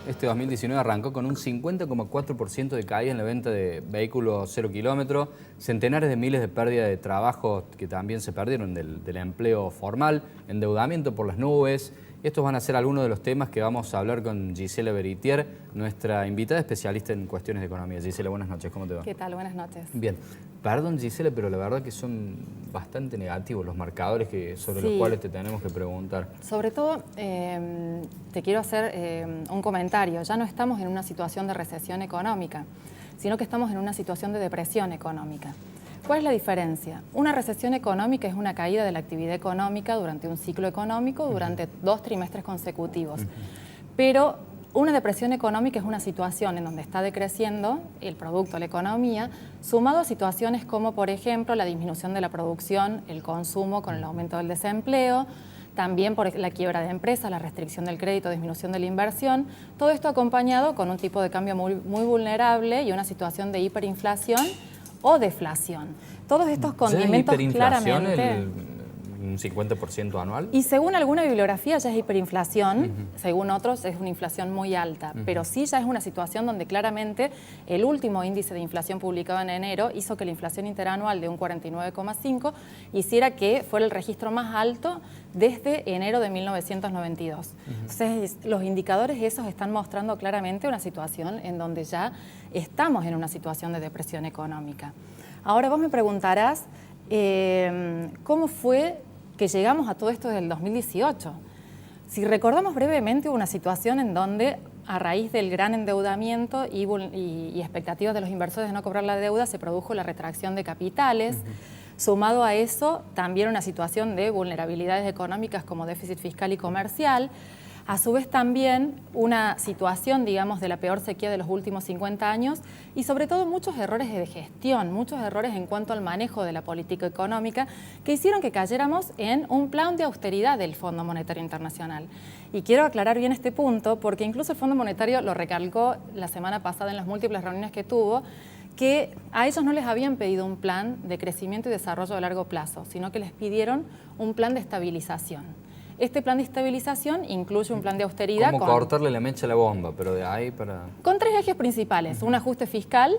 Este 2019 arrancó con un 50,4% de caída en la venta de vehículos 0 kilómetros, centenares de miles de pérdidas de trabajo que también se perdieron del empleo formal, endeudamiento por las nubes. Estos van a ser algunos de los temas que vamos a hablar con Gisela Beritier, nuestra invitada especialista en cuestiones de economía. Gisela, buenas noches, ¿cómo te va? ¿Qué tal? Buenas noches. Bien, perdón Gisela, pero la verdad que son bastante negativos los marcadores sobre los cuales te tenemos que preguntar. Sobre todo, te quiero hacer un comentario. Ya no estamos en una situación de recesión económica, sino que estamos en una situación de depresión económica. ¿Cuál es la diferencia? Una recesión económica es una caída de la actividad económica durante un ciclo económico, durante 2 trimestres consecutivos. Pero una depresión económica es una situación en donde está decreciendo el producto, la economía, sumado a situaciones como, por ejemplo, la disminución de la producción, el consumo con el aumento del desempleo, también por la quiebra de empresas, la restricción del crédito, disminución de la inversión. Todo esto acompañado con un tipo de cambio muy vulnerable y una situación de hiperinflación o deflación. Todos estos condimentos claramente... ¿Un 50% anual? Y según alguna bibliografía ya es hiperinflación, según otros es una inflación muy alta, pero sí ya es una situación donde claramente el último índice de inflación publicado en enero hizo que la inflación interanual de un 49,5 hiciera que fuera el registro más alto desde enero de 1992. Entonces, los indicadores esos están mostrando claramente una situación en donde ya estamos en una situación de depresión económica. Ahora vos me preguntarás, ¿cómo fue que llegamos a todo esto desde el 2018? Si recordamos brevemente, hubo una situación en donde a raíz del gran endeudamiento y expectativas de los inversores de no cobrar la deuda, se produjo la retracción de capitales. Sumado a eso, también una situación de vulnerabilidades económicas como déficit fiscal y comercial. A su vez también una situación, digamos, de la peor sequía de los últimos 50 años y sobre todo muchos errores de gestión, muchos errores en cuanto al manejo de la política económica que hicieron que cayéramos en un plan de austeridad del Fondo Monetario Internacional. Y quiero aclarar bien este punto porque incluso el Fondo Monetario lo recalcó la semana pasada en las múltiples reuniones que tuvo, que a ellos no les habían pedido un plan de crecimiento y desarrollo a largo plazo, sino que les pidieron un plan de estabilización. Este plan de estabilización incluye un plan de austeridad. ¿Cómo cortarle la mecha a la bomba? Pero de ahí para... Con 3 ejes principales: un ajuste fiscal,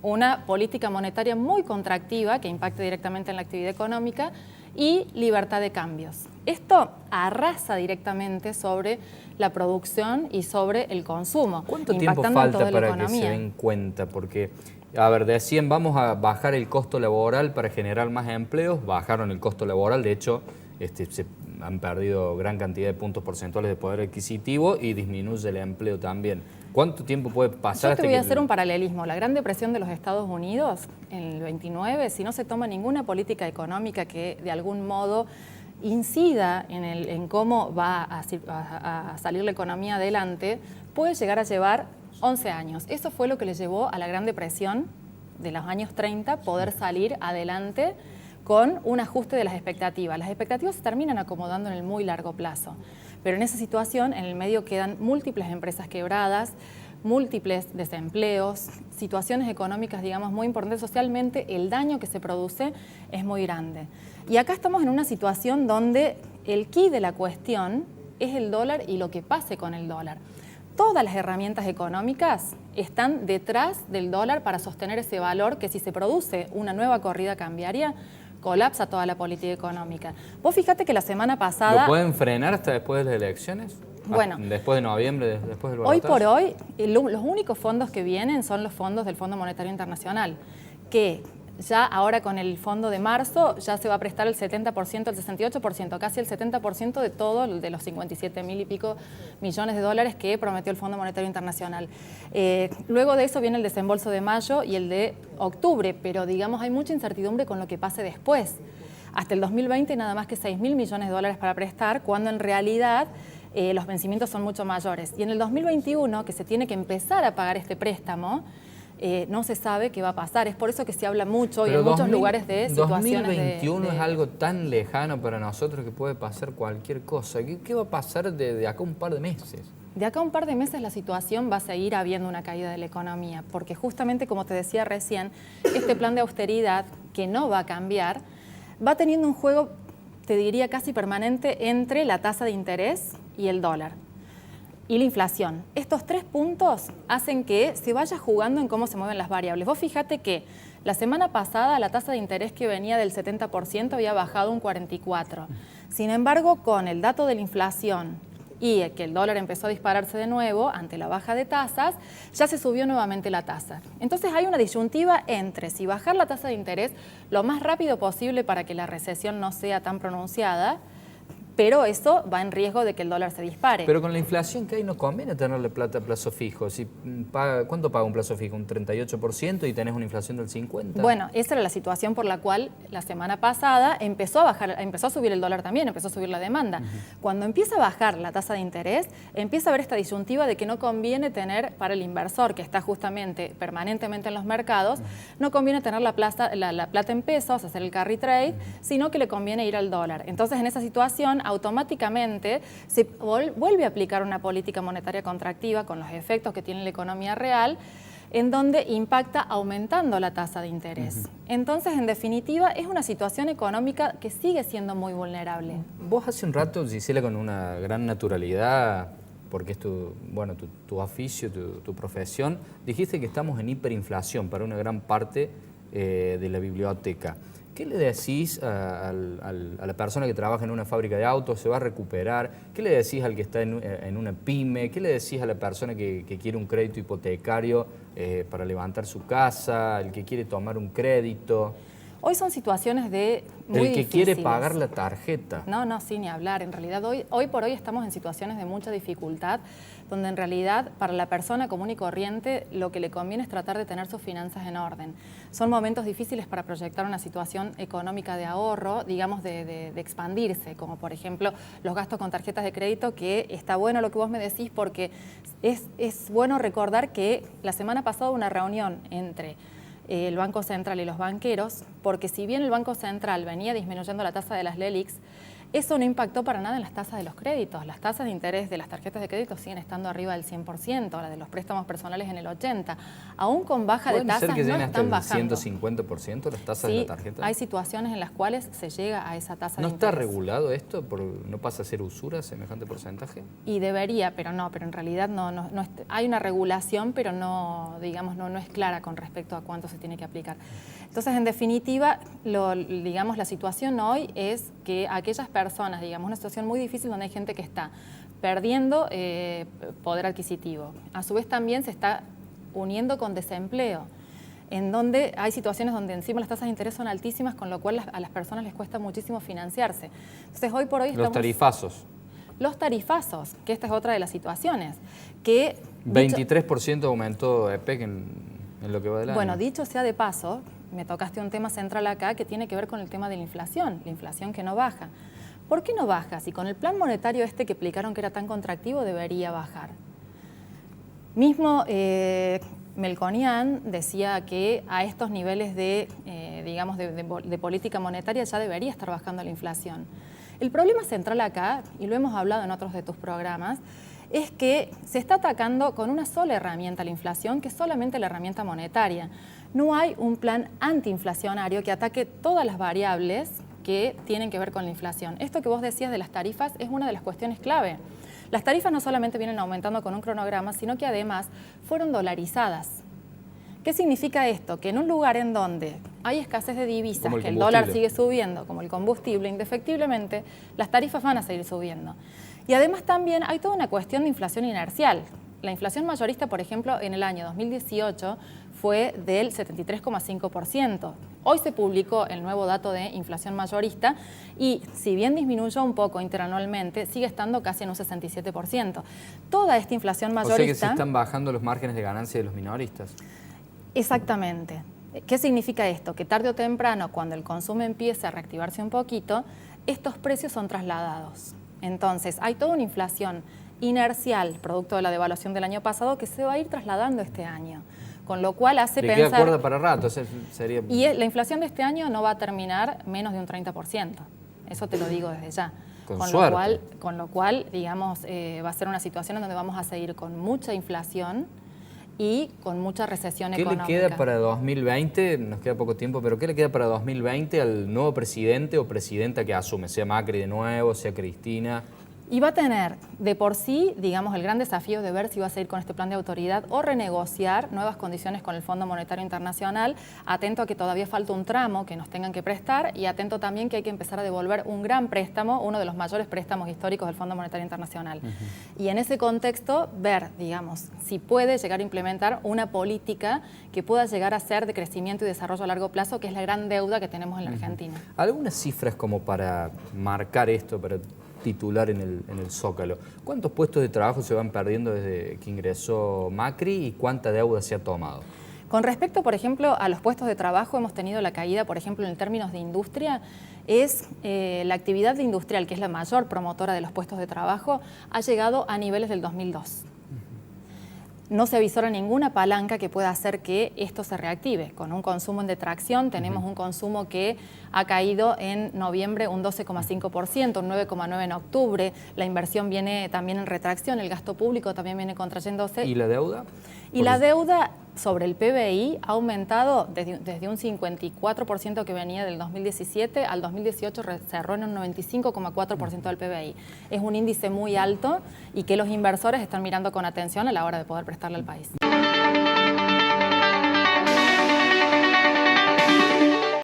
una política monetaria muy contractiva que impacte directamente en la actividad económica y libertad de cambios. Esto arrasa directamente sobre la producción y sobre el consumo. ¿Cuánto tiempo falta para que se den cuenta? Porque, a ver, decían vamos a bajar el costo laboral para generar más empleos, bajaron el costo laboral, de hecho se han perdido gran cantidad de puntos porcentuales de poder adquisitivo y disminuye el empleo también. ¿Cuánto tiempo puede pasar? Yo te voy a hacer un paralelismo. La Gran Depresión de los Estados Unidos, en el 29, si no se toma ninguna política económica que de algún modo incida en cómo va a salir la economía adelante, puede llegar a llevar 11 años. Eso fue lo que le llevó a la Gran Depresión de los años 30 poder salir adelante con un ajuste de las expectativas. Las expectativas se terminan acomodando en el muy largo plazo, pero en esa situación, en el medio quedan múltiples empresas quebradas, múltiples desempleos, situaciones económicas, digamos, muy importantes. Socialmente, el daño que se produce es muy grande. Y acá estamos en una situación donde el quid de la cuestión es el dólar y lo que pase con el dólar. Todas las herramientas económicas están detrás del dólar para sostener ese valor que, si se produce una nueva corrida cambiaria, colapsa toda la política económica. Vos fíjate que la semana pasada... ¿Lo pueden frenar hasta después de las elecciones? Bueno, después de noviembre, después del balotaje. Hoy por hoy, los únicos fondos que vienen son los fondos del Fondo Monetario Internacional, que ya ahora con el fondo de marzo ya se va a prestar el 70%, el 68%, casi el 70% de todo, de los 57.000 y pico millones de dólares que prometió el Fondo Monetario Internacional. Luego de eso viene el desembolso de mayo y el de octubre, pero digamos hay mucha incertidumbre con lo que pase después. Hasta el 2020 nada más que 6.000 millones de dólares para prestar, cuando en realidad los vencimientos son mucho mayores. Y en el 2021, que se tiene que empezar a pagar este préstamo, no se sabe qué va a pasar. Es por eso que se habla mucho. Pero y en muchos lugares de situaciones 2021 es algo tan lejano para nosotros que puede pasar cualquier cosa. ¿Qué va a pasar de acá a un par de meses? De acá a un par de meses la situación va a seguir habiendo una caída de la economía, porque justamente, como te decía recién, este plan de austeridad, que no va a cambiar, va teniendo un juego, te diría, casi permanente entre la tasa de interés y el dólar. y la inflación. Estos 3 puntos hacen que se vaya jugando en cómo se mueven las variables. Vos fíjate que la semana pasada la tasa de interés que venía del 70% había bajado un 44%. Sin embargo, con el dato de la inflación y que el dólar empezó a dispararse de nuevo ante la baja de tasas, ya se subió nuevamente la tasa. Entonces hay una disyuntiva entre si bajar la tasa de interés lo más rápido posible para que la recesión no sea tan pronunciada, pero eso va en riesgo de que el dólar se dispare. Pero con la inflación que hay no conviene tenerle plata a plazo fijo. Si ¿cuánto paga un plazo fijo? ¿Un 38% y tenés una inflación del 50%? Bueno, esa era la situación por la cual la semana pasada empezó a subir el dólar también, empezó a subir la demanda. Cuando empieza a bajar la tasa de interés, empieza a haber esta disyuntiva de que no conviene tener para el inversor que está justamente permanentemente en los mercados, no conviene tener la plata en pesos, hacer el carry trade, sino que le conviene ir al dólar. Entonces, en esa situación, automáticamente se vuelve a aplicar una política monetaria contractiva con los efectos que tiene la economía real, en donde impacta aumentando la tasa de interés. Entonces, en definitiva, es una situación económica que sigue siendo muy vulnerable. Vos hace un rato, Gisela, con una gran naturalidad, porque es tu oficio, tu profesión, dijiste que estamos en hiperinflación para una gran parte de la biblioteca. ¿Qué le decís a la persona que trabaja en una fábrica de autos? ¿Se va a recuperar? ¿Qué le decís al que está en una pyme? ¿Qué le decís a la persona que quiere un crédito hipotecario para levantar su casa? ¿El que quiere tomar un crédito? Hoy son situaciones muy difíciles. El que quiere difíciles. pagar la tarjeta. No, sí, ni hablar. En realidad, hoy por hoy estamos en situaciones de mucha dificultad, donde en realidad para la persona común y corriente lo que le conviene es tratar de tener sus finanzas en orden. Son momentos difíciles para proyectar una situación económica de ahorro, digamos, de expandirse, como por ejemplo los gastos con tarjetas de crédito, que está bueno lo que vos me decís, porque es bueno recordar que la semana pasada hubo una reunión entre el Banco Central y los banqueros, porque si bien el Banco Central venía disminuyendo la tasa de las LELIQs, eso no impactó para nada en las tasas de los créditos. Las tasas de interés de las tarjetas de crédito siguen estando arriba del 100%, la de los préstamos personales en el 80%. Aún con baja de tasas no están bajando. ¿Pueden ser que lleguen hasta el 150% las tasas de la tarjeta? Hay situaciones en las cuales se llega a esa tasa de interés. ¿No está regulado esto? ¿No pasa a ser usura semejante porcentaje? Y debería, pero en realidad no hay una regulación, pero no es clara con respecto a cuánto se tiene que aplicar. Entonces, en definitiva, la situación hoy es que aquellas personas, una situación muy difícil donde hay gente que está perdiendo poder adquisitivo. A su vez también se está uniendo con desempleo, en donde hay situaciones donde encima las tasas de interés son altísimas, con lo cual a las personas les cuesta muchísimo financiarse. Entonces, hoy por hoy Los tarifazos. Los tarifazos, que esta es otra de las situaciones. Que 23% aumentó EPEC en lo que va del año. Bueno, dicho sea de paso, me tocaste un tema central acá que tiene que ver con el tema de la inflación que no baja. ¿Por qué no baja? Si con el plan monetario que explicaron que era tan contractivo debería bajar. Mismo Melconian decía que a estos niveles de política monetaria ya debería estar bajando la inflación. El problema central acá, y lo hemos hablado en otros de tus programas, es que se está atacando con una sola herramienta la inflación, que es solamente la herramienta monetaria. No hay un plan antiinflacionario que ataque todas las variables que tienen que ver con la inflación. Esto que vos decías de las tarifas es una de las cuestiones clave. Las tarifas no solamente vienen aumentando con un cronograma, sino que además fueron dolarizadas. ¿Qué significa esto? Que en un lugar en donde hay escasez de divisas, que el dólar sigue subiendo, como el combustible, indefectiblemente, las tarifas van a seguir subiendo. Y además también hay toda una cuestión de inflación inercial. La inflación mayorista, por ejemplo, en el año 2018 fue del 73,5%. Hoy se publicó el nuevo dato de inflación mayorista y si bien disminuyó un poco interanualmente, sigue estando casi en un 67%. Toda esta inflación mayorista... O sea que se están bajando los márgenes de ganancia de los minoristas. Exactamente. ¿Qué significa esto? Que tarde o temprano, cuando el consumo empiece a reactivarse un poquito, estos precios son trasladados. Entonces, hay toda una inflación inercial, producto de la devaluación del año pasado, que se va a ir trasladando este año. Con lo cual hace pensar... Le queda cuerda para rato, sería... Y la inflación de este año no va a terminar menos de un 30%. Eso te lo digo desde ya. Con lo cual, va a ser una situación en donde vamos a seguir con mucha inflación y con mucha recesión económica. ¿Qué le queda para 2020? Nos queda poco tiempo, pero ¿qué le queda para 2020 al nuevo presidente o presidenta que asume? Sea Macri de nuevo, sea Cristina. Y va a tener de por sí, digamos, el gran desafío de ver si va a seguir con este plan de autoridad o renegociar nuevas condiciones con el Fondo Monetario Internacional, atento a que todavía falta un tramo que nos tengan que prestar y atento también que hay que empezar a devolver un gran préstamo, uno de los mayores préstamos históricos del Fondo Monetario Internacional. Y en ese contexto, ver, digamos, si puede llegar a implementar una política que pueda llegar a ser de crecimiento y desarrollo a largo plazo, que es la gran deuda que tenemos en la Argentina. Algunas cifras como para marcar esto, para titular en el Zócalo. ¿Cuántos puestos de trabajo se van perdiendo desde que ingresó Macri y cuánta deuda se ha tomado? Con respecto, por ejemplo, a los puestos de trabajo, hemos tenido la caída, por ejemplo, en términos de industria, es la actividad industrial, que es la mayor promotora de los puestos de trabajo, ha llegado a niveles del 2002. No se avisora ninguna palanca que pueda hacer que esto se reactive. Con un consumo en detracción, tenemos un consumo que ha caído en noviembre un 12,5%, un 9,9% en octubre. La inversión viene también en retracción, el gasto público también viene contrayéndose. ¿Y la deuda? Y la deuda sobre el PBI ha aumentado desde un 54% que venía del 2017 al 2018 cerró en un 95,4% del PBI. Es un índice muy alto y que los inversores están mirando con atención a la hora de poder prestarle al país.